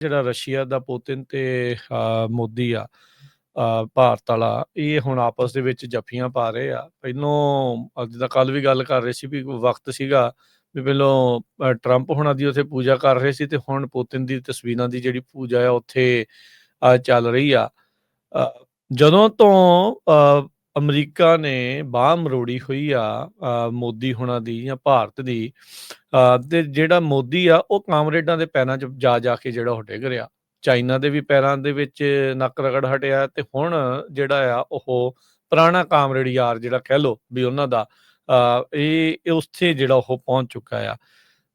ਜਿਹੜਾ ਰਸ਼ੀਆ ਦਾ ਪੁਤਿਨ ਤੇ ਮੋਦੀ ਆ, ਭਾਰਤ ਵਾਲਾ, ਇਹ ਹੁਣ ਆਪਸ ਦੇ ਵਿੱਚ ਜੱਫੀਆਂ ਪਾ ਰਹੇ ਆ। ਪਹਿਲੋਂ ਜਿੱਦਾਂ ਕੱਲ ਵੀ ਗੱਲ ਕਰ ਰਹੇ ਸੀ ਵੀ ਵਕਤ ਸੀਗਾ ਵੀ ਪਹਿਲੋਂ ਟਰੰਪ ਹੋਣਾ ਦੀ ਉੱਥੇ ਪੂਜਾ ਕਰ ਰਹੇ ਸੀ, ਤੇ ਹੁਣ ਪੁਤਿਨ ਦੀ ਤਸਵੀਰਾਂ ਦੀ ਜਿਹੜੀ ਪੂਜਾ ਆ ਉੱਥੇ ਚੱਲ ਰਹੀ ਆ। ਜਦੋਂ ਤੋਂ ਅਮਰੀਕਾ ਨੇ ਬਾਂਹ ਮਰੋੜੀ ਹੋਈ ਆ ਮੋਦੀ ਹੋਣਾ ਦੀ ਜਾਂ ਭਾਰਤ ਦੀ, ਤੇ ਜਿਹੜਾ ਮੋਦੀ ਆ ਉਹ ਕਾਮਰੇਡਾਂ ਦੇ ਪੈਰਾਂ 'ਚ ਜਾ ਕੇ ਜਿਹੜਾ ਉਹ ਡਿੱਗ ਰਿਹਾ। ਚਾਈਨਾ ਦੇ ਵੀ ਪੈਰਾਂ ਦੇ ਵਿੱਚ ਨੱਕ ਰਗੜ ਹਟਿਆ, ਤੇ ਹੁਣ ਜਿਹੜਾ ਆ ਉਹ ਪੁਰਾਣਾ ਕਾਮਰੇਡ ਯਾਰ ਜਿਹੜਾ ਕਹਿ ਲਓ ਵੀ ਉਹਨਾਂ ਦਾ, ਇਹ ਉੱਥੇ ਜਿਹੜਾ ਉਹ ਪਹੁੰਚ ਚੁੱਕਾ ਆ।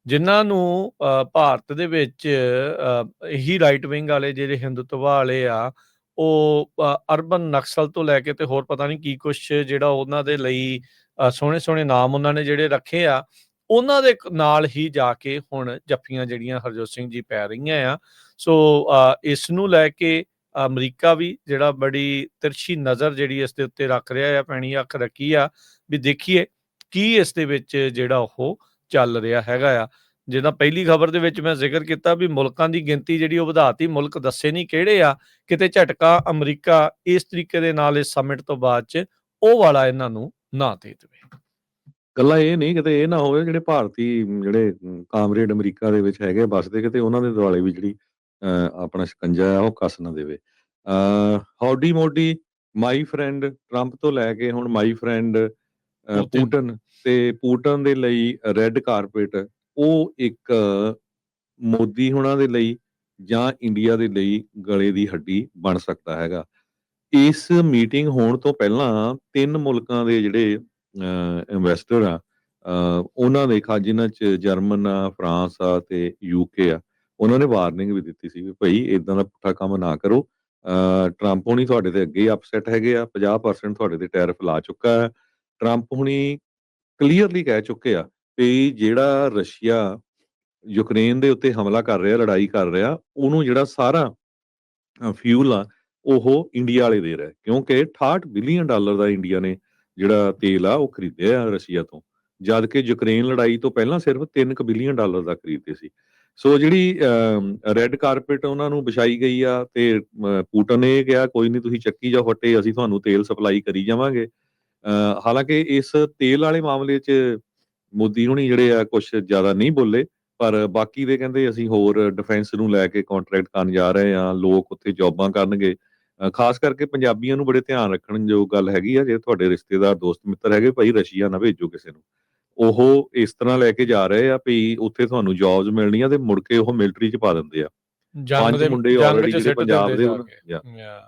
ਜਿਨ੍ਹਾਂ ਨੂੰ ਭਾਰਤ ਦੇ ਵਿੱਚ ਇਹੀ ਰਾਈਟ ਵਿੰਗ ਵਾਲੇ ਜਿਹੜੇ ਹਿੰਦੂਤਵ ਵਾਲੇ ਆ, ਉਹ ਅਰਬਨ ਨਕਸਲ ਤੋਂ ਲੈ ਕੇ ਤੇ ਹੋਰ ਪਤਾ ਨਹੀਂ ਕੀ ਕੁਛ ਜਿਹੜਾ ਉਹਨਾਂ ਦੇ ਲਈ ਸੋਹਣੇ ਸੋਹਣੇ ਨਾਮ ਉਹਨਾਂ ਨੇ ਜਿਹੜੇ ਰੱਖੇ ਆ, ਉਹਨਾਂ ਦੇ ਨਾਲ ਹੀ ਜਾ ਕੇ ਹੁਣ ਜੱਫੀਆਂ ਜਿਹੜੀਆਂ ਹਰਜੋਤ ਸਿੰਘ ਜੀ ਪੈ ਰਹੀਆਂ ਆ। ਸੋ ਇਸ ਨੂੰ ਲੈ ਕੇ ਅਮਰੀਕਾ ਵੀ ਜਿਹੜਾ ਬੜੀ ਤਿਰਛੀ ਨਜ਼ਰ ਜਿਹੜੀ ਇਸ ਦੇ ਉੱਤੇ ਰੱਖ ਰਿਹਾ ਆ, ਪੈਣੀ ਅੱਖ ਰੱਖੀ ਆ ਵੀ ਦੇਖੀਏ ਕੀ ਇਸ ਦੇ ਵਿੱਚ ਜਿਹੜਾ ਉਹ ਚੱਲ ਰਿਹਾ ਹੈਗਾ ਆ। ਜਿੱਦਾਂ ਪਹਿਲੀ ਖਬਰ ਦੇ ਵਿੱਚ ਮੈਂ ਜ਼ਿਕਰ ਕੀਤਾ ਵੀ ਮੁਲਕਾਂ ਦੀ ਗਿਣਤੀ ਜਿਹੜੀ ਉਹ ਵਧਾਤੀ, ਮੁਲਕ ਦੱਸੇ ਨਹੀਂ ਕਿਹੜੇ ਆ, ਕਿਤੇ ਝਟਕਾ ਅਮਰੀਕਾ ਇਸ ਤਰੀਕੇ ਦੇ ਨਾਲ ਇਸ ਸਮਿਟ ਤੋਂ ਬਾਅਦ 'ਚ ਉਹ ਵਾਲਾ ਇਹਨਾਂ ਨੂੰ ਨਾ ਦੇ ਦੇਵੇ। ਗੱਲਾਂ ਇਹ ਨਹੀਂ ਕਿਤੇ ਇਹ ਨਾ ਹੋਵੇ ਜਿਹੜੇ ਭਾਰਤੀ ਜਿਹੜੇ ਕਾਮਰੇਡ ਅਮਰੀਕਾ ਦੇ ਵਿੱਚ ਹੈਗੇ ਵੱਸਦੇ, ਕਿਤੇ ਉਹਨਾਂ ਦੇ ਦੁਆਲੇ ਵੀ ਜਿਹੜੀ ਆਪਣਾ ਸ਼ਿਕੰਜਾ ਆ ਉਹ ਕੱਸ ਨਾ ਦੇਵੇ। ਹੌਡੀ ਮੋਡੀ, ਮਾਈ ਫਰੈਂਡ, ਟਰੰਪ ਤੋਂ ਲੈ ਕੇ ਹੁਣ ਮਾਈ ਫਰੈਂਡ ਪੂਟਨ, ਤੇ ਪੂਟਨ ਦੇ ਲਈ ਰੈੱਡ ਕਾਰਪੇਟ ਉਹ ਇੱਕ ਮੋਦੀ ਹੁਣਾਂ ਦੇ ਲਈ ਜਾਂ ਇੰਡੀਆ ਦੇ ਲਈ ਗਲੇ ਦੀ ਹੱਡੀ ਬਣ ਸਕਦਾ ਹੈਗਾ। ਇਸ ਮੀਟਿੰਗ ਹੋਣ ਤੋਂ ਪਹਿਲਾਂ 3 ਮੁਲਕਾਂ ਦੇ ਜਿਹੜੇ ਇਨਵੈਸਟਰ ਆ, ਉਹਨਾਂ ਦੇ ਜਿਨ੍ਹਾਂ 'ਚ ਜਰਮਨ ਆ, ਫਰਾਂਸ ਆ ਤੇ UK ਆ, ਉਹਨਾਂ ਨੇ ਵਾਰਨਿੰਗ ਵੀ ਦਿੱਤੀ ਸੀ ਵੀ ਭਾਈ ਇੱਦਾਂ ਦਾ ਪੁੱਠਾ ਕੰਮ ਨਾ ਕਰੋ। ਟਰੰਪ ਹੁਣੀ ਤੁਹਾਡੇ ਤੇ ਅੱਗੇ ਅਪਸੈਟ ਹੈਗੇ ਆ, 50% ਤੁਹਾਡੇ ਤੇ ਟੈਰਿਫ ਲਾ ਚੁੱਕਾ ਹੈ। ਟਰੰਪ ਹੁਣੀ ਕਲੀਅਰਲੀ ਕਹਿ ਚੁੱਕੇ ਆ ਵੀ ਜਿਹੜਾ ਰਸ਼ੀਆ ਯੂਕਰੇਨ ਦੇ ਉੱਤੇ ਹਮਲਾ ਕਰ ਰਿਹਾ, ਲੜਾਈ ਕਰ ਰਿਹਾ, ਉਹਨੂੰ ਜਿਹੜਾ ਸਾਰਾ ਫਿਊਲ ਆ ਉਹ ਇੰਡੀਆ ਵਾਲੇ ਦੇ ਰਿਹਾ, ਕਿਉਂਕਿ $68 ਬਿਲੀਅਨ ਦਾ ਇੰਡੀਆ ਨੇ ਜਿਹੜਾ ਤੇਲ ਆ ਉਹ ਖਰੀਦਿਆ ਰਸ਼ੀਆ ਤੋਂ, ਜਦ ਕਿ ਯੂਕਰੇਨ ਲੜਾਈ ਤੋਂ ਪਹਿਲਾਂ ਸਿਰਫ $3 ਬਿਲੀਅਨ ਦਾ ਖਰੀਦਦੇ ਸੀ। ਸੋ ਜਿਹੜੀ ਰੈੱਡ ਕਾਰਪੇਟ ਉਹਨਾਂ ਨੂੰ ਵਿਛਾਈ ਗਈ ਆ, ਤੇ ਪੂਟਨ ਨੇ ਇਹ ਕਿਹਾ ਕੋਈ ਨਹੀਂ ਤੁਸੀਂ ਚੱਕੀ ਜਾਓ ਫੱਟੇ, ਅਸੀਂ ਤੁਹਾਨੂੰ ਤੇਲ ਸਪਲਾਈ ਕਰੀ ਜਾਵਾਂਗੇ। ਹਾਲਾਂਕਿ ਇਸ ਤੇਲ ਵਾਲੇ ਮਾਮਲੇ 'ਚ ਮੋਦੀ ਹੁਣੀ ਜਿਹੜੇ ਆ ਕੁਛ ਜ਼ਿਆਦਾ ਨਹੀਂ ਬੋਲੇ, ਪਰ ਬਾਕੀ ਦੇ ਕਹਿੰਦੇ ਅਸੀਂ ਹੋਰ ਡਿਫੈਂਸ ਨੂੰ ਲੈ ਕੇ ਕੰਟਰੈਕਟ ਕਰਨ ਜਾ ਰਹੇ ਹਾਂ, ਲੋਕ ਉੱਥੇ ਜੌਬਾਂ ਕਰਨਗੇ। ਖਾਸ ਕਰਕੇ ਪੰਜਾਬੀਆਂ ਨੂੰ ਬੜੇ ਧਿਆਨ ਰੱਖਣ ਜੋ ਗੱਲ ਹੈਗੀ ਆ, ਜੇ ਤੁਹਾਡੇ ਰਿਸ਼ਤੇਦਾਰ ਦੋਸਤ ਮਿੱਤਰ ਹੈਗੇ ਭਾਈ ਰਸ਼ੀਆ ਨਾ ਭੇਜੋ ਕਿਸੇ ਨੂੰ। ਉਹ ਇਸ ਤਰ੍ਹਾਂ ਲੈ ਕੇ ਜਾ ਰਹੇ ਆ ਵੀ ਉੱਥੇ ਤੁਹਾਨੂੰ ਜੌਬਸ ਮਿਲਣੀਆਂ ਤੇ ਮੁੜ ਕੇ ਉਹ ਮਿਲਟਰੀ 'ਚ ਪਾ ਦਿੰਦੇ ਆ। 5 ਮੁੰਡੇ ਆਲਰੇਡੀ ਜਿਹੜੇ ਪੰਜਾਬ ਦੇ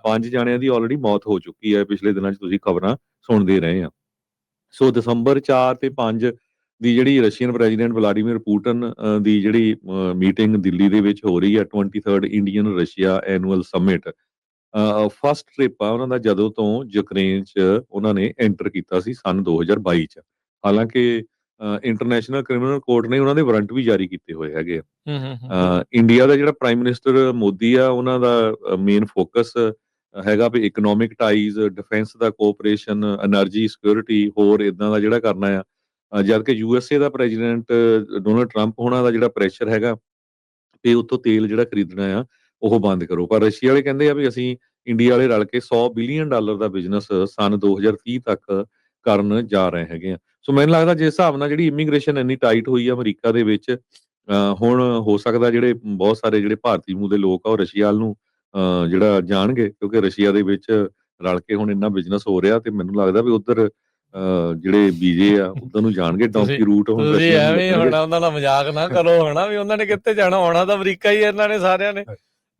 5 ਜਾਣਿਆਂ ਦੀ ਆਲਰੇਡੀ ਮੌਤ ਹੋ ਚੁੱਕੀ ਹੈ, ਪਿਛਲੇ ਦਿਨਾਂ 'ਚ ਤੁਸੀਂ ਖਬਰਾਂ ਸੁਣਦੇ ਰਹੇ ਆ। ਸੋ ਦਸੰਬਰ 4 ਤੇ 5 ਦੀ ਜਿਹੜੀ ਰਸ਼ੀਅਨ ਪ੍ਰੈਜ਼ੀਡੈਂਟ ਵਲਾਡੀਮੀਰ ਪੂਟਨ ਦੀ ਜਿਹੜੀ ਮੀਟਿੰਗ ਦਿੱਲੀ ਦੇ ਵਿੱਚ ਹੋ ਰਹੀ ਹੈ, 23rd Indian Russia annual summit, first trip ਆ ਉਹਨਾਂ ਦਾ ਜਦੋਂ ਤੋਂ ਯੂਕਰੇਨ 'ਚ ਉਹਨਾਂ ਨੇ ਐਂਟਰ ਕੀਤਾ ਸੀ ਸੰਨ 2022 'ਚ। ਹਾਲਾਂਕਿ ਇੰਟਰਨੈਸ਼ਨਲ ਕ੍ਰਿਮੀਨਲ ਕੋਰਟ ਨੇ ਉਹਨਾਂ ਦੇ ਵਾਰੰਟ ਵੀ ਜਾਰੀ ਕੀਤੇ ਹੋਏ ਹੈਗੇ ਆ। ਇੰਡੀਆ ਦਾ ਜਿਹੜਾ ਪ੍ਰਾਈਮ ਮਿਨਿਸਟਰ ਮੋਦੀ ਆ, ਉਹਨਾਂ ਦਾ ਮੇਨ ਫੋਕਸ ਹੈਗਾ ਵੀ ਇਕਨੋਮਿਕ ਟਾਈਜ਼, ਡਿਫੈਂਸ ਦਾ ਕੋਆਪਰੇਸ਼ਨ, એનર્ਜੀ ਸਿਕਿਉਰਿਟੀ, ਹੋਰ ਇਦਾਂ ਦਾ ਜਿਹੜਾ ਕਰਨਾ ਆ। ਜਦ ਕਿ USA ਦਾ ਪ੍ਰੈਜ਼ੀਡੈਂਟ ਡੋਨਲਡ ਟਰੰਪ ਹੋਣਾ ਦਾ ਜਿਹੜਾ ਪ੍ਰੈਸ਼ਰ ਹੈਗਾ ਵੀ ਉੱਥੋਂ ਤੇਲ ਜਿਹੜਾ ਖਰੀਦਣਾ ਆ ਉਹ ਬੰਦ ਕਰੋ, ਪਰ ਰਸ਼ੀਆ ਵਾਲੇ ਕਹਿੰਦੇ ਆ ਵੀ ਅਸੀਂ ਇੰਡੀਆ ਵਾਲੇ ਰਲ ਕੇ $100 ਬਿਲੀਅਨ ਦਾ ਬਿਜ਼ਨਸ ਸੰਨ 2030 ਤੱਕ ਕਰਨ ਜਾ ਰਹੇ ਹੈਗੇ ਆ। ਸੋ ਮੈਨੂੰ ਲੱਗਦਾ ਜਿਸ ਹਿਸਾਬ ਨਾਲ ਜਿਹੜੀ ਇਮੀਗ੍ਰੇਸ਼ਨ ਇੰਨੀ ਟਾਈਟ ਹੋਈ ਆ ਅਮਰੀਕਾ ਦੇ ਵਿੱਚ, ਹੁਣ ਹੋ ਸਕਦਾ ਜਿਹੜੇ ਬਹੁਤ ਸਾਰੇ ਜਿਹੜੇ ਭਾਰਤੀ ਮੂਲ ਦੇ ਲੋਕ ਆ ਉਹ ਰਸ਼ੀਆ ਵੱਲ ਨੂੰ ਜਿਹੜਾ ਜਾਣਗੇ, ਕਿਉਂਕਿ ਰਸ਼ੀਆ ਦੇ ਵਿੱਚ ਰਲ ਕੇ ਹੁਣ ਇੰਨਾ ਬਿਜ਼ਨਸ ਹੋ ਰਿਹਾ, ਤੇ ਮੈਨੂੰ ਲੱਗਦਾ ਵੀ ਉੱਧਰ ਜਿਹੜੇ ਵੀਜ਼ੇ ਆ ਉਧਰ ਨੂੰ ਜਾਣਗੇ, ਡੌਂਕੀ ਰੂਟ ਹੁਣ ਐਵੇਂ ਹੁਣ ਉਹਨਾਂ ਦਾ ਮਜ਼ਾਕ ਨਾ ਕਰੋ ਹਨਾ, ਵੀ ਉਹਨਾਂ ਨੇ ਕਿੱਥੇ ਜਾਣਾ, ਆਉਣਾ ਤਾਂ ਅਮਰੀਕਾ ਹੀ ਇਹਨਾਂ ਨੇ ਸਾਰਿਆਂ ਨੇ,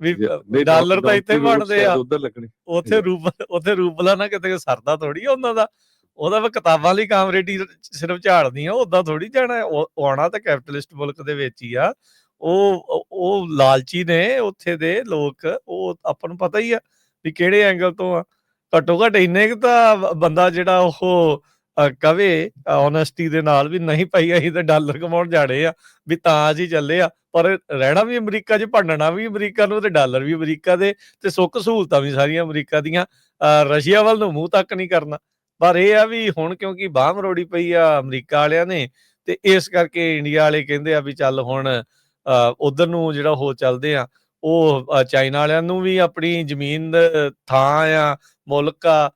ਵੀ ਡਾਲਰ ਤਾਂ ਇੱਥੇ ਬਣਦੇ ਆ, ਉੱਥੇ ਰੂਬਲਾ ਨਾ ਕਿਤੇ ਸਰਦਾ ਥੋੜੀ ਆ ਉਹਨਾਂ ਦਾ, ਉਹਦਾ ਵੀ ਕਿਤਾਬਾਂ ਲਈ ਕਾਮਰੇਡੀ ਸਿਰਫ ਝਾੜਦੀਆਂ, ਓਦਾਂ ਥੋੜੀ ਜਾਣਾ। ਆਉਣਾ ਤਾਂ ਕੈਪੀਟਲਿਸਟ ਮੁਲਕ ਦੇ ਵਿੱਚ ਹੀ ਆ। ਉਹ ਲਾਲਚੀ ਨੇ ਉੱਥੇ ਦੇ ਲੋਕ, ਉਹ ਆਪਾਂ ਨੂੰ ਪਤਾ ਹੀ ਆ ਵੀ ਕਿਹੜੇ ਐਂਗਲ ਤੋਂ ਆ। ਘੱਟੋ ਘੱਟ ਇੰਨੇ ਕੁ ਤਾਂ ਬੰਦਾ ਜਿਹੜਾ ਉਹ ਕਵੇ ਓਨੈਸਟੀ ਦੇ ਨਾਲ ਵੀ ਨਹੀਂ ਭਾਈ ਅਸੀਂ ਤਾਂ ਡਾਲਰ ਕਮਾਉਣ ਜਾਣੇ ਆ, ਵੀ ਤਾਂ ਅਸੀਂ ਚੱਲੇ ਆ, ਪਰ ਰਹਿਣਾ ਵੀ ਅਮਰੀਕਾ 'ਚ, ਭੰਡਣਾ ਵੀ ਅਮਰੀਕਾ ਨੂੰ, ਤੇ ਡਾਲਰ ਵੀ ਅਮਰੀਕਾ ਦੇ, ਤੇ ਸੁੱਖ ਸਹੂਲਤਾਂ ਵੀ ਸਾਰੀਆਂ ਅਮਰੀਕਾ ਦੀਆਂ। ਰਸ਼ੀਆ ਵੱਲ ਨੂੰ ਮੂੰਹ ਤੱਕ ਨਹੀਂ ਕਰਨਾ। ਪਰ ਇਹ ਆ ਵੀ ਹੁਣ ਕਿਉਂਕਿ ਬਾਂਹ ਮਰੋੜੀ ਪਈ ਆ ਅਮਰੀਕਾ ਵਾਲਿਆਂ ਨੇ, ਤੇ ਇਸ ਕਰਕੇ ਇੰਡੀਆ ਵਾਲੇ ਕਹਿੰਦੇ ਆ ਵੀ ਚੱਲ ਹੁਣ ਉਧਰ ਨੂੰ ਜਿਹੜਾ ਉਹ ਚੱਲਦੇ ਆ। ਉਹ ਚਾਈਨਾ ਵਾਲਿਆਂ ਨੂੰ ਵੀ ਆਪਣੀ ਜ਼ਮੀਨ ਥਾਂ ਆ ਮੁਲਕ ਆ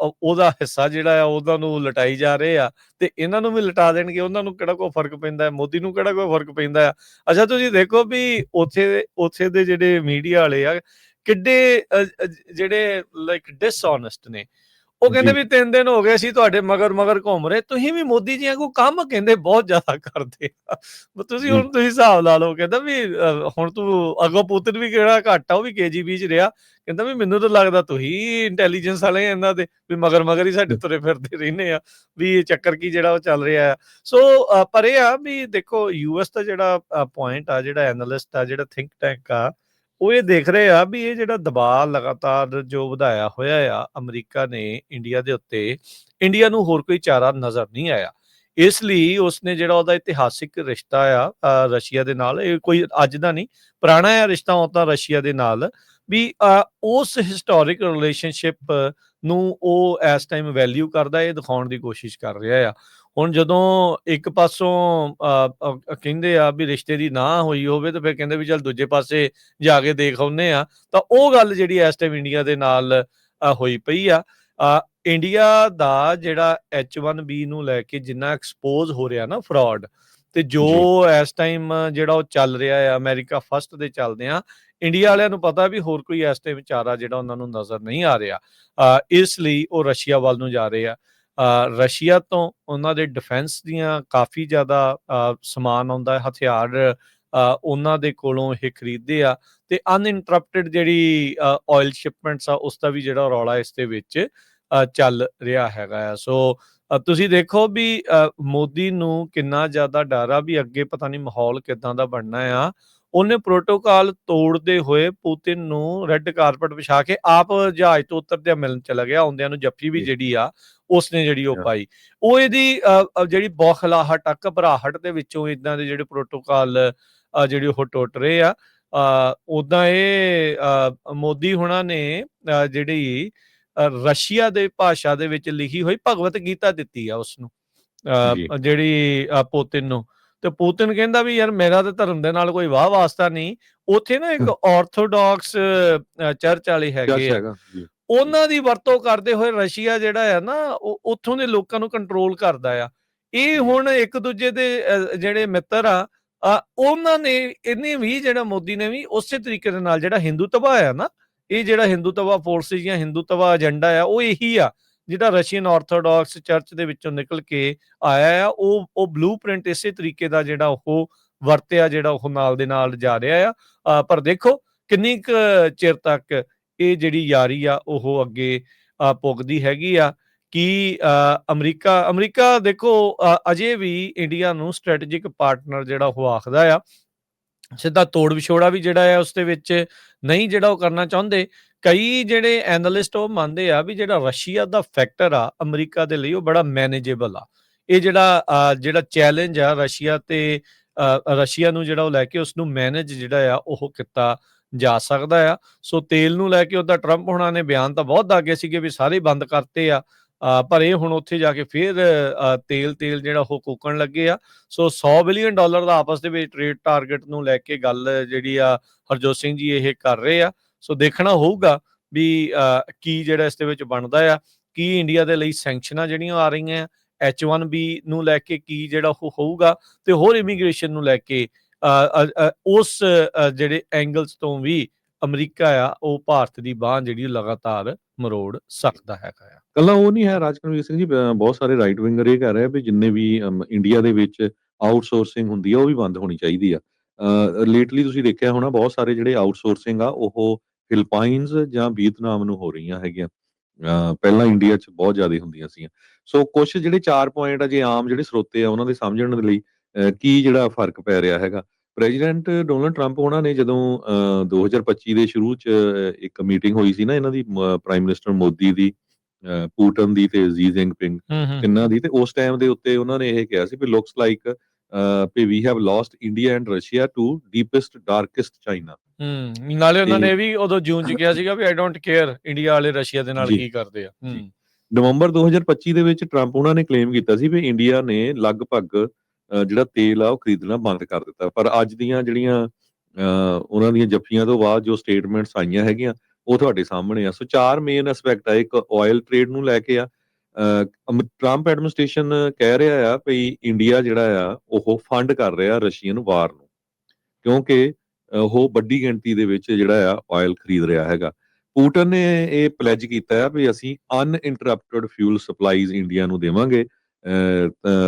ਉਹਦਾ ਹਿੱਸਾ ਜਿਹੜਾ ਆ ਉਹਨਾਂ ਨੂੰ ਲਟਾਈ ਜਾ ਰਹੇ ਆ ਤੇ ਇਹਨਾਂ ਨੂੰ ਵੀ ਲਟਾ ਦੇਣਗੇ। ਉਹਨਾਂ ਨੂੰ ਕਿਹੜਾ ਕੋਈ ਫਰਕ ਪੈਂਦਾ, ਮੋਦੀ ਨੂੰ ਕਿਹੜਾ ਕੋਈ ਫਰਕ ਪੈਂਦਾ ਆ। ਅੱਛਾ ਤੁਸੀਂ ਦੇਖੋ ਵੀ ਉੱਥੇ ਦੇ ਜਿਹੜੇ ਮੀਡੀਆ ਵਾਲੇ ਆ ਕਿੱਡੇ ਜਿਹੜੇ ਲਾਈਕ ਡਿਸਹੋਨੈਸਟ ਨੇ। ਉਹ ਕਹਿੰਦੇ ਵੀ 3 ਦਿਨ ਹੋ ਗਏ ਅਸੀਂ ਤੁਹਾਡੇ ਮਗਰ ਘੁੰਮ ਰਹੇ, ਤੁਸੀਂ ਵੀ ਮੋਦੀ ਜੀ ਵਾਂਗੂ ਕੰਮ ਕਹਿੰਦੇ ਬਹੁਤ ਜ਼ਿਆਦਾ ਕਰਦੇ ਆ। ਤੁਸੀਂ ਹੁਣ ਤੁਸੀਂ ਹਿਸਾਬ ਲਾ ਲਓ। ਕਹਿੰਦਾ ਵੀ ਹੁਣ ਤੂੰ ਅੱਗੋਂ ਪੁੱਤਰ ਵੀ ਕਿਹੜਾ ਘੱਟ ਆ, ਉਹ ਵੀ KGB 'ਚ ਰਿਹਾ। ਕਹਿੰਦਾ ਵੀ ਮੈਨੂੰ ਤਾਂ ਲੱਗਦਾ ਤੁਸੀਂ ਇੰਟੈਲੀਜੈਂਸ ਵਾਲੇ ਆ ਇਹਨਾਂ ਦੇ, ਵੀ ਮਗਰ ਹੀ ਸਾਡੇ ਤੁਰੇ ਫਿਰਦੇ ਰਹਿੰਦੇ ਆ ਵੀ ਇਹ ਚੱਕਰ ਕੀ ਜਿਹੜਾ ਉਹ ਚੱਲ ਰਿਹਾ ਆ। ਸੋ ਪਰ ਇਹ ਆ ਵੀ ਦੇਖੋ US ਦਾ ਜਿਹੜਾ ਪੁਆਇੰਟ ਆ, ਜਿਹੜਾ ਐਨਾਲਿਸਟ ਆ, ਜਿਹੜਾ ਥਿੰਕ ਟੈਂਕ ਆ, ਉਹ ਇਹ ਦੇਖ ਰਹੇ ਆ ਵੀ ਇਹ ਜਿਹੜਾ ਦਬਾਅ ਲਗਾਤਾਰ ਜੋ ਵਧਾਇਆ ਹੋਇਆ ਆ ਅਮਰੀਕਾ ਨੇ ਇੰਡੀਆ ਦੇ ਉੱਤੇ, ਇੰਡੀਆ ਨੂੰ ਹੋਰ ਕੋਈ ਚਾਰਾ ਨਜ਼ਰ ਨਹੀਂ ਆਇਆ। ਇਸ ਲਈ ਉਸਨੇ ਜਿਹੜਾ ਉਹਦਾ ਇਤਿਹਾਸਿਕ ਰਿਸ਼ਤਾ ਆ ਰਸ਼ੀਆ ਦੇ ਨਾਲ, ਇਹ ਕੋਈ ਅੱਜ ਦਾ ਨਹੀਂ, ਪੁਰਾਣਾ ਆ ਰਿਸ਼ਤਾ ਉਹ ਤਾਂ ਰਸ਼ੀਆ ਦੇ ਨਾਲ, ਵੀ ਉਸ ਹਿਸਟੋਰਿਕ ਰਿਲੇਸ਼ਨਸ਼ਿਪ ਨੂੰ ਉਹ ਇਸ ਟਾਈਮ ਵੈਲਿਊ ਕਰਦਾ, ਇਹ ਦਿਖਾਉਣ ਦੀ ਕੋਸ਼ਿਸ਼ ਕਰ ਰਿਹਾ ਆ। ਹੁਣ ਜਦੋਂ ਇੱਕ ਪਾਸੋਂ ਕਹਿੰਦੇ ਆ ਵੀ ਰਿਸ਼ਤੇ ਦੀ ਨਾ ਹੋਈ ਹੋਵੇ ਤੇ ਫਿਰ ਕਹਿੰਦੇ ਵੀ ਚੱਲ ਦੂਜੇ ਪਾਸੇ ਜਾ ਕੇ ਦੇਖ ਆਉਂਦੇ ਆ, ਤਾਂ ਉਹ ਗੱਲ ਜਿਹੜੀ ਇਸ ਟਾਈਮ ਇੰਡੀਆ ਦੇ ਨਾਲ ਹੋਈ ਪਈ ਆ। ਇੰਡੀਆ ਦਾ ਜਿਹੜਾ H1B ਨੂੰ ਲੈ ਕੇ ਜਿੰਨਾ ਐਕਸਪੋਜ਼ ਹੋ ਰਿਹਾ ਨਾ ਫਰਾਡ, ਤੇ ਜੋ ਇਸ ਟਾਈਮ ਜਿਹੜਾ ਉਹ ਚੱਲ ਰਿਹਾ ਆ ਅਮਰੀਕਾ ਫਸਟ ਦੇ ਚੱਲਦੇ ਆ, ਇੰਡੀਆ ਵਾਲਿਆਂ ਨੂੰ ਪਤਾ ਵੀ ਹੋਰ ਕੋਈ ਇਸ ਟਾਈਮ ਚਾਰਾ ਜਿਹੜਾ ਉਹਨਾਂ ਨੂੰ ਨਜ਼ਰ ਨਹੀਂ ਆ ਰਿਹਾ। ਇਸ ਲਈ ਉਹ ਰਸ਼ੀਆ ਵੱਲ ਨੂੰ ਜਾ ਰਹੇ ਆ। ਰਸ਼ੀਆ ਤੋਂ ਉਹਨਾਂ ਦੇ ਡਿਫੈਂਸ ਦੀਆਂ ਕਾਫੀ ਜ਼ਿਆਦਾ ਸਮਾਨ ਆਉਂਦਾ, ਹਥਿਆਰ ਉਹਨਾਂ ਦੇ ਕੋਲੋਂ ਇਹ ਖਰੀਦਦੇ ਆ, ਤੇ ਅਨਇੰਟਰਪਟਡ ਜਿਹੜੀ ਆਇਲ ਸ਼ਿਪਮੈਂਟਸ ਆ ਉਸ ਦਾ ਵੀ ਜਿਹੜਾ ਰੌਲਾ ਇਸ ਦੇ ਵਿੱਚ ਚੱਲ ਰਿਹਾ ਹੈਗਾ ਆ। ਸੋ ਤੁਸੀਂ ਦੇਖੋ ਵੀ ਮੋਦੀ ਨੂੰ ਕਿੰਨਾ ਜ਼ਿਆਦਾ ਡਰ ਆ ਵੀ ਅੱਗੇ ਪਤਾ ਨਹੀਂ ਮਾਹੌਲ ਕਿੱਦਾਂ ਦਾ ਬਣਨਾ ਆ। ਉਹਨੇ ਪ੍ਰੋਟੋਕਾਲ ਤੋੜਦੇ ਹੋਏ ਪੁਤਿਨ ਨੂੰ ਰੈੱਡ ਕਾਰਪਟ ਵਿਛਾ ਕੇ ਆਪ ਜਹਾਜ਼ ਤੋਂ ਉਤਰਦਿਆਂ ਮਿਲਣ ਚਲਾ ਗਿਆ। ਆਉਂਦਿਆਂ ਨੂੰ ਜੱਫੀ ਵੀ ਜਿਹੜੀ ਆ ਉਸਨੇ ਜਿਹੜੀ ਉਹ ਪਾਈ। ਉਹ ਇਹਦੀ ਜਿਹੜੀ ਬੌਖਲਾਹਟ ਆ, ਘਬਰਾਹਟ ਦੇ ਵਿੱਚੋਂ ਇਦਾਂ ਦੇ ਜਿਹੜੇ ਪ੍ਰੋਟੋਕਾਲ ਜਿਹੜੇ ਉਹ ਟੁੱਟ ਰਹੇ ਆ। ਉੱਦਾਂ ਇਹ ਮੋਦੀ ਹੁਣਾਂ ਨੇ ਜਿਹੜੀ ਰਸ਼ੀਆ ਦੇ ਭਾਸ਼ਾ ਦੇ ਵਿੱਚ ਲਿਖੀ ਹੋਈ ਭਗਵਤ ਗੀਤਾ ਦਿੱਤੀ ਆ ਉਸਨੂੰ, ਜਿਹੜੀ ਪੁਤਿਨ ਨੂੰ। ਤੇ ਪੁਤਿਨ ਕਹਿੰਦਾ ਵੀ ਯਾਰ ਮੇਰਾ ਤੇ ਧਰਮ ਦੇ ਨਾਲ ਕੋਈ ਵਾਹ ਵਾਸਤਾ ਨਹੀਂ। ਉੱਥੇ ਨਾ ਇੱਕ ਆਰਥੋਡਾਕਸ ਚਰਚ ਵਾਲੇ ਹੈਗੇ ਆ, ਉਹਨਾਂ ਦੀ ਵਰਤੋਂ ਕਰਦੇ ਹੋਏ ਰਸ਼ੀਆ ਜਿਹੜਾ ਆ ਨਾ ਉਹ ਉੱਥੋਂ ਦੇ ਲੋਕਾਂ ਨੂੰ ਕੰਟਰੋਲ ਕਰਦਾ ਆ। ਇਹ ਹੁਣ ਇੱਕ ਦੂਜੇ ਦੇ ਜਿਹੜੇ ਮਿੱਤਰ ਆ, ਉਹਨਾਂ ਨੇ ਇਹਨੇ ਵੀ ਜਿਹੜਾ ਮੋਦੀ ਨੇ ਵੀ ਉਸੇ ਤਰੀਕੇ ਦੇ ਨਾਲ ਜਿਹੜਾ ਹਿੰਦੂਤਵਾ ਆ ਨਾ, ਇਹ ਜਿਹੜਾ ਹਿੰਦੂਤਵਾ ਫੋਰਸਿਸ ਜਾਂ ਹਿੰਦੂਤਵਾ ਏਜੰਡਾ ਆ ਉਹ ਇਹੀ ਆ ਜਿਹੜਾ ਰਸ਼ੀਅਨ ਆਰਥੋਡਾਕਸ ਚਰਚ ਦੇ ਵਿੱਚੋਂ ਨਿਕਲ ਕੇ ਆਇਆ ਆ। ਉਹ ਬਲੂ ਪ੍ਰਿੰਟ ਇਸੇ ਤਰੀਕੇ ਦਾ ਜਿਹੜਾ ਉਹ ਵਰਤਿਆ, ਜਿਹੜਾ ਉਹ ਨਾਲ ਦੇ ਨਾਲ ਜਾ ਰਿਹਾ ਆ। ਪਰ ਦੇਖੋ ਕਿੰਨੀ ਕੁ ਚਿਰ ਤੱਕ ਇਹ ਜਿਹੜੀ ਯਾਰੀ ਆ ਉਹ ਅੱਗੇ ਪੁੱਗਦੀ ਹੈਗੀ ਆ। ਕਿ ਅਮਰੀਕਾ ਦੇਖੋ ਅਜੇ ਵੀ ਇੰਡੀਆ ਨੂੰ ਸਟ੍ਰੈਟੇਜਿਕ ਪਾਰਟਨਰ ਜਿਹੜਾ ਉਹ ਆਖਦਾ ਆ। ਸਿੱਧਾ ਤੋੜ ਵਿਛੋੜਾ ਵੀ ਜਿਹੜਾ ਆ ਉਸ ਦੇ ਵਿੱਚ ਨਹੀਂ ਜਿਹੜਾ ਉਹ ਕਰਨਾ ਚਾਹੁੰਦੇ। ਕਈ ਜਿਹੜੇ ਐਨਾਲਿਸਟ ਉਹ ਮੰਨਦੇ ਆ ਵੀ ਜਿਹੜਾ ਰਸ਼ੀਆ ਦਾ ਫੈਕਟਰ ਆ ਅਮਰੀਕਾ ਦੇ ਲਈ ਉਹ ਬੜਾ ਮੈਨੇਜੇਬਲ ਆ। ਇਹ ਜਿਹੜਾ ਚੈਲੰਜ ਆ ਰਸ਼ੀਆ ਤੇ ਰਸ਼ੀਆ ਨੂੰ ਜਿਹੜਾ ਉਹ ਲੈ ਕੇ ਉਸਨੂੰ ਮੈਨੇਜ ਜਿਹੜਾ ਆ ਉਹ ਕੀਤਾ ਜਾ ਸਕਦਾ ਆ। ਸੋ ਤੇਲ ਨੂੰ ਲੈ ਕੇ ਉਹਦਾ ਟਰੰਪ ਹੋਣਾ ਨੇ ਬਿਆਨ ਤਾਂ ਬਹੁਤ ਦਾਗੇ ਸੀਗੇ ਵੀ ਸਾਰੇ ਬੰਦ ਕਰਤੇ ਆ, ਪਰ ਇਹ ਹੁਣ ਉੱਥੇ ਜਾ ਕੇ ਫਿਰ ਤੇਲ ਜਿਹੜਾ ਉਹ ਫੂਕਣ ਲੱਗੇ ਆ। ਸੋ $100 ਬਿਲੀਅਨ ਦਾ ਆਪਸ ਦੇ ਵਿੱਚ ਟ੍ਰੇਡ ਟਾਰਗੇਟ ਨੂੰ ਲੈ ਕੇ ਗੱਲ ਜਿਹੜੀ ਆ ਹਰਜੋਤ ਸਿੰਘ ਜੀ ਇਹ ਕਰ ਰਹੇ ਆ। ਸੋ ਦੇਖਣਾ ਹੋਊਗਾ ਵੀ ਕੀ ਜਿਹੜਾ ਇਸ ਦੇ ਵਿੱਚ ਬਣਦਾ ਆ। ਕੀ ਇੰਡੀਆ ਦੇ ਲਈ ਸੈਂਕਸ਼ਨਾਂ ਜਿਹੜੀਆਂ ਆ ਰਹੀਆਂ H1B ਨੂੰ ਲੈ ਕੇ ਕੀ ਜਿਹੜਾ ਉਹ ਹੋਊਗਾ, ਤੇ ਹੋਰ ਇਮੀਗ੍ਰੇਸ਼ਨ ਨੂੰ ਲੈ ਕੇ ਉਸ ਜਿਹੜੇ ਐਂਗਲਸ ਤੋਂ ਵੀ ਅਮਰੀਕਾ ਆ ਉਹ ਭਾਰਤ ਦੀ ਬਾਂਹ ਜਿਹੜੀ ਲਗਾਤਾਰ ਮਰੋੜ ਸਕਦਾ ਹੈਗਾ ਆ। ਕੱਲਾ ਉਹ ਨਹੀਂ ਹੈ ਰਾਜਕਨਵੀਰ ਸਿੰਘ ਜੀ, ਬਹੁਤ ਸਾਰੇ ਰਾਈਟ ਵਿੰਗਰ ਇਹ ਕਹਿ ਰਹੇ ਆ ਵੀ ਜਿੰਨੇ ਵੀ ਇੰਡੀਆ ਦੇ ਵਿੱਚ ਆਊਟਸੋਰਸਿੰਗ ਹੁੰਦੀ ਆ ਉਹ ਵੀ ਬੰਦ ਹੋਣੀ ਚਾਹੀਦੀ ਆ। ਲੇਟਲੀ ਤੁਸੀਂ ਦੇਖਿਆ ਹੋਣਾ ਬਹੁਤ ਸਾਰੇ ਜਿਹੜੇ ਆਊਟਸੋਰਸਿੰਗ ਆ ਉਹ ਫਿਲਪਾਈਨਸ ਜਾਂ ਵੀਅਤਨਾਮ ਨੂੰ ਹੋ ਰਹੀਆਂ ਹੈਗੀਆਂ। ਪਹਿਲਾਂ ਇੰਡੀਆ 'ਚ ਬਹੁਤ ਜ਼ਿਆਦਾ ਹੁੰਦੀਆਂ ਸੀਗੀਆਂ। ਸੋ ਕੁਛ ਜਿਹੜੇ 4 ਪੁਆਇੰਟ ਆ ਜੇ ਆਮ ਜਿਹੜੇ ਸਰੋਤੇ ਆ ਉਹਨਾਂ ਦੇ ਸਮਝਣ ਦੇ ਲਈ ਕੀ ਜਿਹੜਾ ਫਰਕ ਪੈ ਰਿਹਾ ਹੈਗਾ। ਪ੍ਰੈਜ਼ੀਡੈਂਟ ਡੋਨਲਡ ਟਰੰਪ ਉਹਨਾਂ ਨੇ ਜਦੋਂ 2025 ਦੇ ਸ਼ੁਰੂ 'ਚ ਇੱਕ ਮੀਟਿੰਗ ਹੋਈ ਸੀ ਨਾ ਇਹਨਾਂ ਦੀ, ਪ੍ਰਾਈਮ ਮਿਨਿਸਟਰ ਮੋਦੀ ਦੀ, ਪੁਟਿਨ ਦੀ ਤੇ ਜੀ ਜਿਨਪਿੰਗ ਤਿੰਨਾਂ ਦੀ, ਤੇ ਉਸ ਟਾਈਮ ਦੇ ਉੱਤੇ ਉਹਨਾਂ ਨੇ ਇਹ ਕਿਹਾ ਸੀ ਵੀ looks like we have lost India and Russia to deepest darkest China. ਨਾਲੇ ਉਹਨਾਂ ਨੇ ਵੀ ਉਦੋਂ ਜੂਨ 'ਚ ਕਿਹਾ ਸੀਗਾ ਵੀ ਆਈ ਡੋਂਟ ਕੇਅਰ ਇੰਡੀਆ ਵਾਲੇ ਰਸ਼ੀਆ ਦੇ ਨਾਲ ਕੀ ਕਰਦੇ ਆ। ਨਵੰਬਰ 2025 ਦੇ ਵਿੱਚ ਟਰੰਪ ਉਹਨਾਂ ਨੇ ਕਲੇਮ ਕੀਤਾ ਸੀ ਵੀ ਇੰਡੀਆ ਨੇ ਲਗਭਗ ਜਿਹੜਾ ਤੇਲ ਆ ਉਹ ਖਰੀਦਣਾ ਬੰਦ ਕਰ ਦਿੱਤਾ। ਪਰ ਅੱਜ ਦੀਆਂ ਜਿਹੜੀਆਂ ਉਹਨਾਂ ਦੀਆਂ ਜੱਫੀਆਂ ਤੋਂ ਬਾਅਦ ਜੋ ਸਟੇਟਮੈਂਟਸ ਆਈਆਂ ਹੈਗੀਆਂ ਉਹ ਤੁਹਾਡੇ ਸਾਹਮਣੇ ਆ। ਸੋ 4 ਮੇਨ ਐਸਪੈਕਟ ਆ। ਇੱਕ ਆਇਲ ਟ੍ਰੇਡ ਨੂੰ ਲੈ ਕੇ ਆ। ਟਰੰਪ ਐਡਮਿਨਿਸਟ੍ਰੇਸ਼ਨ ਕਹਿ ਰਿਹਾ ਆ ਵੀ ਇੰਡੀਆ ਜਿਹੜਾ ਆ ਉਹ ਫੰਡ ਕਰ ਰਿਹਾ ਰਸ਼ੀਅਨ ਵਾਰ ਨੂੰ, ਕਿਉਂਕਿ ਉਹ ਵੱਡੀ ਗਿਣਤੀ ਦੇ ਵਿੱਚ ਜਿਹੜਾ ਆ ਆਇਲ ਖਰੀਦ ਰਿਹਾ ਹੈਗਾ। ਪੁਟਿਨ ਨੇ ਇਹ ਪਲੈਜ ਕੀਤਾ ਆ ਵੀ ਅਸੀਂ ਅਨਇੰਟਰਪਟਡ ਫਿਊਲ ਸਪਲਾਈਜ਼ ਇੰਡੀਆ ਨੂੰ ਦੇਵਾਂਗੇ,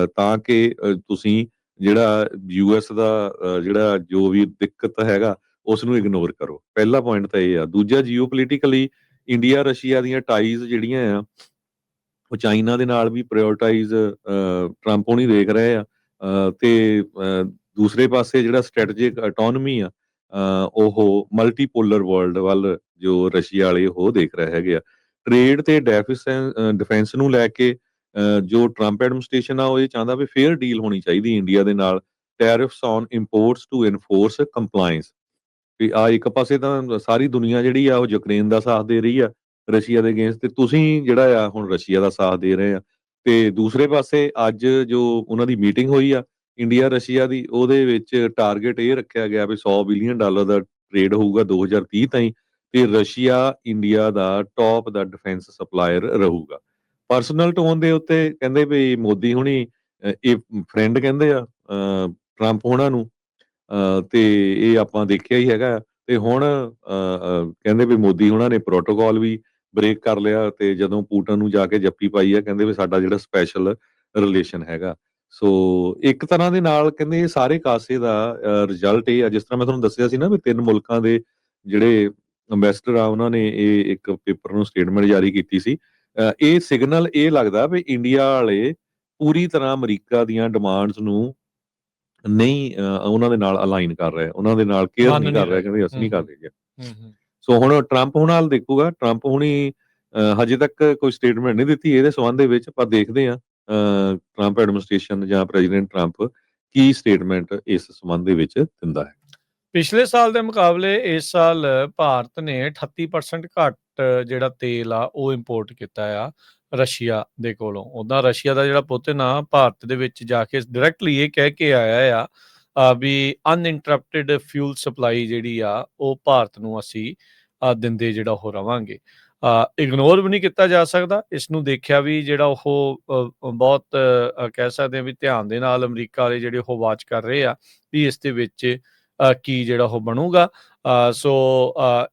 ਤਾਂ ਕਿ ਤੁਸੀਂ ਜਿਹੜਾ ਯੂਐਸ ਦਾ ਜਿਹੜਾ ਜੋ ਵੀ ਦਿੱਕਤ ਹੈਗਾ ਉਸ ਨੂੰ ਇਗਨੋਰ ਕਰੋ। ਪਹਿਲਾ ਪੁਆਇੰਟ ਤਾਂ ਇਹ ਆ। ਦੂਜਾ, ਜੀਓਪੋਲਿਟਿਕਲੀ ਇੰਡੀਆ ਰਸ਼ੀਆ ਦੀਆਂ ਟਾਈਜ਼ ਜਿਹੜੀਆਂ ਆ ਉਹ ਚਾਈਨਾ ਦੇ ਨਾਲ ਵੀ ਪ੍ਰਾਇੋਰਟਾਈਜ਼ ਟਰੰਪ ਹੋਣੀ ਦੇਖ ਰਹੇ ਆ। ਤੇ ਦੂਸਰੇ ਪਾਸੇ ਜਿਹੜਾ ਸਟ੍ਰੈਟੇਜਿਕ ਆਟੋਨਮੀ ਆ, ਉਹ ਮਲਟੀਪੋਲਰ ਵਰਲਡ ਵੱਲ ਜੋ ਰਸ਼ੀਆ ਵਾਲੇ ਉਹ ਦੇਖ ਰਹੇ ਹੈਗੇ ਆ। ਟ੍ਰੇਡ ਤੇ ਡਿਫੈਂਸ ਨੂੰ ਲੈ ਕੇ ਜੋ ਟਰੰਪ ਐਡਮਿਨਿਸਟ੍ਰੇਸ਼ਨ ਆ ਉਹ ਇਹ ਚਾਹੁੰਦਾ ਵੀ ਫੇਅਰ ਡੀਲ ਹੋਣੀ ਚਾਹੀਦੀ ਇੰਡੀਆ ਦੇ ਨਾਲ। Tariffs on imports to enforce compliance. ਵੀ ਆ ਇੱਕ ਪਾਸੇ ਤਾਂ ਸਾਰੀ ਦੁਨੀਆ ਜਿਹੜੀ ਆ ਉਹ ਯੂਕਰੇਨ ਦਾ ਸਾਥ ਦੇ ਰਹੀ ਆ ਰਸ਼ੀਆ ਦੇ ਅਗੇਂਸਟ, ਤੇ ਤੁਸੀਂ ਜਿਹੜਾ ਆ ਹੁਣ ਰਸ਼ੀਆ ਦਾ ਸਾਥ ਦੇ ਰਹੇ ਆ। ਤੇ ਦੂਸਰੇ ਪਾਸੇ ਅੱਜ ਜੋ ਉਹਨਾਂ ਦੀ ਮੀਟਿੰਗ ਹੋਈ ਆ ਇੰਡੀਆ ਰਸ਼ੀਆ ਦੀ, ਉਹਦੇ ਵਿੱਚ ਟਾਰਗੇਟ ਇਹ ਰੱਖਿਆ ਗਿਆ ਵੀ $100 ਬਿਲੀਅਨ ਦਾ ਟ੍ਰੇਡ ਹੋਊਗਾ 2030 ਤਾਈਂ, ਤੇ ਰਸ਼ੀਆ ਇੰਡੀਆ ਦਾ ਟੌਪ ਦਾ ਡਿਫੈਂਸ ਸਪਲਾਇਰ ਰਹੂਗਾ। ਪਰਸਨਲ ਟੋਨ ਦੇ ਉੱਤੇ ਕਹਿੰਦੇ ਵੀ ਮੋਦੀ ਹੁਣੀ ਇਹ ਫਰੈਂਡ ਕਹਿੰਦੇ ਆ ਟਰੰਪ ਹੋਣਾ ਨੂੰ, ਤੇ ਇਹ ਆਪਾਂ ਦੇਖਿਆ ਹੀ ਹੈਗਾ। ਤੇ ਹੁਣ ਕਹਿੰਦੇ ਵੀ ਮੋਦੀ ਹੋਣਾ ਨੇ ਪ੍ਰੋਟੋਕਾਲ ਵੀ ਬ੍ਰੇਕ ਕਰ ਲਿਆ, ਤੇ ਜਦੋਂ ਪੁਟਿਨ ਨੂੰ ਜਾ ਕੇ ਜੱਫੀ ਪਾਈ ਆ ਕਹਿੰਦੇ ਵੀ ਸਾਡਾ ਜਿਹੜਾ ਸਪੈਸ਼ਲ ਰਿਲੇਸ਼ਨ ਹੈਗਾ। ਸੋ ਇੱਕ ਤਰ੍ਹਾਂ ਦੇ ਨਾਲ ਕਹਿੰਦੇ ਇਹ ਸਾਰੇ ਕਾਸੇ ਦਾ ਰਿਜ਼ਲਟ ਇਹ ਆ, ਜਿਸ ਤਰ੍ਹਾਂ ਮੈਂ ਤੁਹਾਨੂੰ ਦੱਸਿਆ ਸੀ ਨਾ ਵੀ 3 ਮੁਲਕਾਂ ਦੇ ਜਿਹੜੇ ਅੰਬੈਸਡਰ ਆ ਉਹਨਾਂ ਨੇ ਇਹ ਇੱਕ ਪੇਪਰ ਨੂੰ ਸਟੇਟਮੈਂਟ ਜਾਰੀ ਕੀਤੀ ਸੀ। ਇਹ ਸਿਗਨਲ ਇਹ ਲੱਗਦਾ ਵੀ ਇੰਡੀਆ ਵਾਲੇ ਪੂਰੀ ਤਰ੍ਹਾਂ ਅਮਰੀਕਾ ਦੀਆਂ ਡਿਮਾਂਡਸ ਨੂੰ ਨਹੀਂ ਉਹਨਾਂ ਦੇ ਨਾਲ ਅਲਾਈਨ ਕਰ ਰਹੇ, ਉਹਨਾਂ ਦੇ ਨਾਲ ਕੇਅਰ ਮੰਨ ਨਹੀਂ ਨਹੀਂ ਕਰ ਰਹੇ, ਰਹੇ। ਕਹਿੰਦੇ ਅਸੀਂ ਨਹੀਂ ਹੂੰ, ਕਰਦੇ। ਹੂੰ, ਹੂੰ। ਸੋ ਹੁਣ ਟਰੰਪ ਹੁਣ ਹਾਲ ਦੇਖੂਗਾ। ਟਰੰਪ ਹੁਣੀ ਹਜੇ ਤੱਕ ਕੋਈ ਸਟੇਟਮੈਂਟ ਨਹੀਂ ਦਿੱਤੀ ਇਹਦੇ ਸੰਬੰਧ ਦੇ ਵਿੱਚ, ਪਰ ਦੇਖਦੇ ਆ ਟਰੰਪ ਐਡਮਿਨਿਸਟ੍ਰੇਸ਼ਨ ਜਾਂ ਪ੍ਰੈਜ਼ੀਡੈਂਟ ਟਰੰਪ ਕੀ ਸਟੇਟਮੈਂਟ ਇਸ ਸੰਬੰਧ ਦੇ ਵਿੱਚ ਦਿੰਦਾ ਹੈ। ਪਿਛਲੇ ਸਾਲ ਦੇ ਮੁਕਾਬਲੇ ਇਸ ਸਾਲ ਭਾਰਤ ਨੇ 38% ਘੱਟ ਜਿਹੜਾ ਤੇਲ ਆ ਉਹ ਇੰਪੋਰਟ ਕੀਤਾ ਆ ਰਸ਼ੀਆ ਦੇ ਕੋਲੋਂ। ਉੱਦਾਂ ਰਸ਼ੀਆ ਦਾ ਜਿਹੜਾ ਪੁਤਿਨ ਆ ਭਾਰਤ ਦੇ ਵਿੱਚ ਜਾ ਕੇ ਡਾਇਰੈਕਟਲੀ ਇਹ ਕਹਿ ਕੇ ਆਇਆ ਆ ਵੀ ਅਨਇੰਟਰਪਟਡ ਫਿਊਲ ਸਪਲਾਈ ਜਿਹੜੀ ਆ ਉਹ ਭਾਰਤ ਨੂੰ ਅਸੀਂ ਦਿੰਦੇ ਜਿਹੜਾ ਉਹ ਰਵਾਂਗੇ। ਇਗਨੋਰ ਵੀ ਨਹੀਂ ਕੀਤਾ ਜਾ ਸਕਦਾ। ਇਸ ਨੂੰ ਦੇਖਿਆ ਵੀ ਜਿਹੜਾ ਉਹ ਬਹੁਤ ਕਹਿ ਸਕਦੇ ਆ ਵੀ ਧਿਆਨ ਦੇ ਨਾਲ ਅਮਰੀਕਾ ਵਾਲੇ ਜਿਹੜੇ ਉਹ ਵਾਚ ਕਰ ਰਹੇ ਆ ਵੀ ਇਸ ਦੇ ਵਿੱਚ ਕੀ ਜਿਹੜਾ ਉਹ ਬਣੂਗਾ। ਸੋ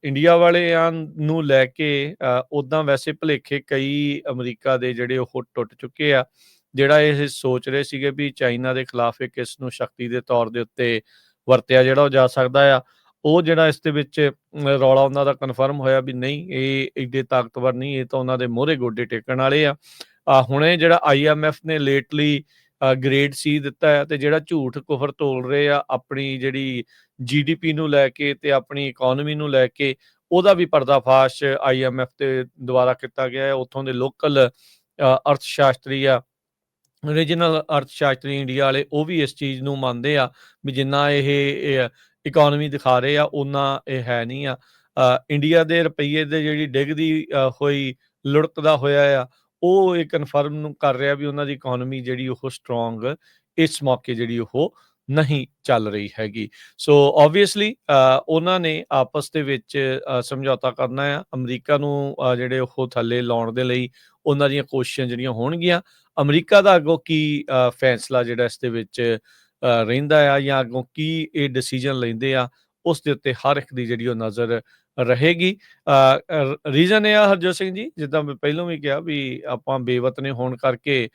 ਇੰਡੀਆ ਵਾਲਿਆਂ ਨੂੰ ਲੈ ਕੇ ਉੱਦਾਂ ਵੈਸੇ ਭੁਲੇਖੇ ਕਈ ਅਮਰੀਕਾ ਦੇ ਜਿਹੜੇ ਉਹ ਟੁੱਟ ਚੁੱਕੇ ਆ। ਜਿਹੜਾ ਇਹ ਸੋਚ ਰਹੇ ਸੀਗੇ ਵੀ ਚਾਈਨਾ ਦੇ ਖਿਲਾਫ ਇੱਕ ਇਸ ਨੂੰ ਸ਼ਕਤੀ ਦੇ ਤੌਰ ਦੇ ਉੱਤੇ ਵਰਤਿਆ ਜਿਹੜਾ ਉਹ ਜਾ ਸਕਦਾ ਆ, ਉਹ ਜਿਹੜਾ ਇਸ ਦੇ ਵਿੱਚ ਰੌਲਾ ਉਹਨਾਂ ਦਾ ਕਨਫਰਮ ਹੋਇਆ ਵੀ ਨਹੀਂ, ਇਹ ਏਡੇ ਤਾਕਤਵਰ ਨਹੀਂ, ਇਹ ਤਾਂ ਉਹਨਾਂ ਦੇ ਮੋਹਰੇ ਗੋਡੇ ਟੇਕਣ ਵਾਲੇ ਆ। ਹੁਣੇ ਜਿਹੜਾ IMF ਨੇ ਲੇਟਲੀ ਗ੍ਰੇਡ C ਦਿੱਤਾ ਹੈ, ਤੇ ਜਿਹੜਾ ਝੂਠ ਕੁਫਰ ਤੋਲ ਰਹੇ ਆ ਆਪਣੀ ਜਿਹੜੀ GDP ਨੂੰ ਲੈ ਕੇ ਤੇ ਆਪਣੀ ਇਕੋਨਮੀ ਨੂੰ ਲੈ ਕੇ, ਉਹਦਾ ਵੀ ਪਰਦਾਫਾਸ਼ IMF ਦੇ ਦੁਆਰਾ ਕੀਤਾ ਗਿਆ ਹੈ। ਉੱਥੋਂ ਦੇ ਲੋਕਲ ਅਰਥ ਸ਼ਾਸਤਰੀ ਆ, ਰੀਜਨਲ ਅਰਥ ਸ਼ਾਸਤਰੀ ਇੰਡੀਆ ਵਾਲੇ, ਉਹ ਵੀ ਇਸ ਚੀਜ਼ ਨੂੰ ਮੰਨਦੇ ਆ ਵੀ ਜਿੰਨਾ ਇਹ ਇਕੋਨਮੀ ਦਿਖਾ ਰਹੇ ਆ ਉਹਨਾਂ ਇਹ ਹੈ ਨਹੀਂ ਆ। ਇੰਡੀਆ ਦੇ ਰੁਪਈਏ ਦੇ ਜਿਹੜੀ ਡਿੱਗਦੀ ਹੋਈ ਲੁੜਕਦਾ ਹੋਇਆ ਆ, ਉਹ ਇਹ ਕਨਫਰਮ ਨੂੰ ਕਰ ਰਿਹਾ ਵੀ ਉਹਨਾਂ ਦੀ ਇਕੋਨਮੀ ਜਿਹੜੀ ਉਹ ਸਟਰੋਂਗ ਇਸ ਮੌਕੇ ਜਿਹੜੀ ਉਹ ਨਹੀਂ ਚੱਲ ਰਹੀ ਹੈਗੀ। ਸੋ ਓਬਵੀਅਸਲੀ ਉਹਨਾਂ ਨੇ ਆਪਸ ਦੇ ਵਿੱਚ ਸਮਝੌਤਾ ਕਰਨਾ ਆ। ਅਮਰੀਕਾ ਨੂੰ ਜਿਹੜੇ ਉਹ ਥੱਲੇ ਲਾਉਣ ਦੇ ਲਈ ਉਹਨਾਂ ਦੀਆਂ ਕੋਸ਼ਿਸ਼ਾਂ ਜਿਹੜੀਆਂ ਹੋਣਗੀਆਂ। ਅਮਰੀਕਾ ਦਾ ਅੱਗੋਂ ਕੀ ਫੈਸਲਾ ਜਿਹੜਾ ਇਸ ਦੇ ਵਿੱਚ ਰਹਿੰਦਾ ਆ, ਜਾਂ ਅੱਗੋਂ ਕੀ ਇਹ ਡਿਸੀਜਨ ਲੈਂਦੇ ਆ, ਉਸ ਦੇ ਉੱਤੇ ਹਰ ਇੱਕ ਦੀ ਜਿਹੜੀ ਉਹ ਨਜ਼ਰ ਰਹੇਗੀ। ਰੀਜ਼ਨ ਇਹ ਆ ਹਰਜੋਤ ਸਿੰਘ ਜੀ, ਜਿੱਦਾਂ ਮੈਂ ਪਹਿਲਾਂ ਵੀ ਕਿਹਾ ਵੀ ਆਪਾਂ ਬੇਵਤਨੇ ਹੋਣ ਕਰਕੇ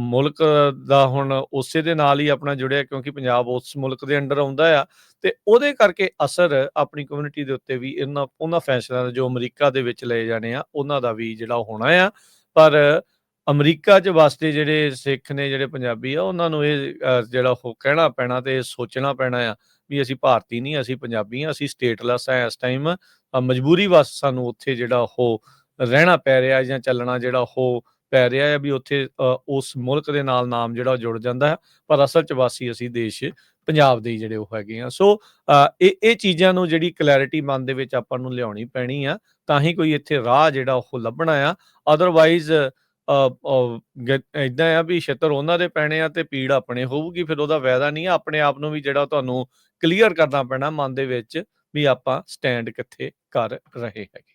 ਮੁਲਕ ਦਾ ਹੁਣ ਉਸੇ ਦੇ ਨਾਲ ਹੀ ਆਪਣਾ ਜੁੜਿਆ, ਕਿਉਂਕਿ ਪੰਜਾਬ ਉਸ ਮੁਲਕ ਦੇ ਅੰਡਰ ਆਉਂਦਾ ਆ, ਤੇ ਉਹਦੇ ਕਰਕੇ ਅਸਰ ਆਪਣੀ ਕਮਿਊਨਿਟੀ ਦੇ ਉੱਤੇ ਵੀ ਉਹਨਾਂ ਫੈਸਲਿਆਂ ਦਾ ਜੋ ਅਮਰੀਕਾ ਦੇ ਵਿੱਚ ਲਏ ਜਾਣੇ ਆ ਉਹਨਾਂ ਦਾ ਵੀ ਜਿਹੜਾ ਹੋਣਾ ਆ। ਪਰ ਅਮਰੀਕਾ 'ਚ ਵਸਦੇ ਜਿਹੜੇ ਸਿੱਖ ਨੇ, ਜਿਹੜੇ ਪੰਜਾਬੀ ਆ, ਉਹਨਾਂ ਨੂੰ ਇਹ ਜਿਹੜਾ ਉਹ ਕਹਿਣਾ ਪੈਣਾ ਤੇ ਸੋਚਣਾ ਪੈਣਾ ਆ ਵੀ ਅਸੀਂ ਭਾਰਤੀ ਨਹੀਂ, ਅਸੀਂ ਪੰਜਾਬੀ ਹਾਂ, ਅਸੀਂ ਸਟੇਟਲੈਸ ਆ ਇਸ ਟਾਈਮ। ਮਜਬੂਰੀ ਵਸ ਸਾਨੂੰ ਉੱਥੇ ਜਿਹੜਾ ਉਹ ਰਹਿਣਾ ਪੈ ਰਿਹਾ ਜਾਂ ਚੱਲਣਾ ਜਿਹੜਾ ਉਹ ਪੈ ਰਿਹਾ ਹੈ ਵੀ ਉੱਥੇ ਉਸ ਮੁਲਕ ਦੇ ਨਾਲ ਨਾਮ ਜਿਹੜਾ ਜੁੜ ਜਾਂਦਾ ਹੈ, ਪਰ ਅਸਲ 'ਚ ਵਾਸੀ ਅਸੀਂ ਦੇਸ਼ ਪੰਜਾਬ ਦੇ ਜਿਹੜੇ ਉਹ ਹੈਗੇ ਆ। ਸੋ ਇਹ ਚੀਜ਼ਾਂ ਨੂੰ ਜਿਹੜੀ ਕਲੈਰਿਟੀ ਮਨ ਦੇ ਵਿੱਚ ਆਪਾਂ ਨੂੰ ਲਿਆਉਣੀ ਪੈਣੀ ਆ, ਤਾਂ ਹੀ ਕੋਈ ਇੱਥੇ ਰਾਹ ਜਿਹੜਾ ਉਹ ਲੱਭਣਾ ਆ। ਅਦਰਵਾਈਜ਼ ਇਦਾਂ ਆ ਵੀ ਛਿੱਤਰ ਉਹਨਾਂ ਦੇ ਪੈਣੇ ਆ ਤੇ ਪੀੜ ਆਪਣੇ ਹੋਊਗੀ, ਫਿਰ ਉਹਦਾ ਫਾਇਦਾ ਨਹੀਂ ਆ। ਆਪਣੇ ਆਪ ਨੂੰ ਵੀ ਜਿਹੜਾ ਤੁਹਾਨੂੰ ਕਲੀਅਰ ਕਰਨਾ ਪੈਣਾ ਮਨ ਦੇ ਵਿੱਚ ਵੀ ਆਪਾਂ ਸਟੈਂਡ ਕਿੱਥੇ ਕਰ ਰਹੇ ਹੈਗੇ।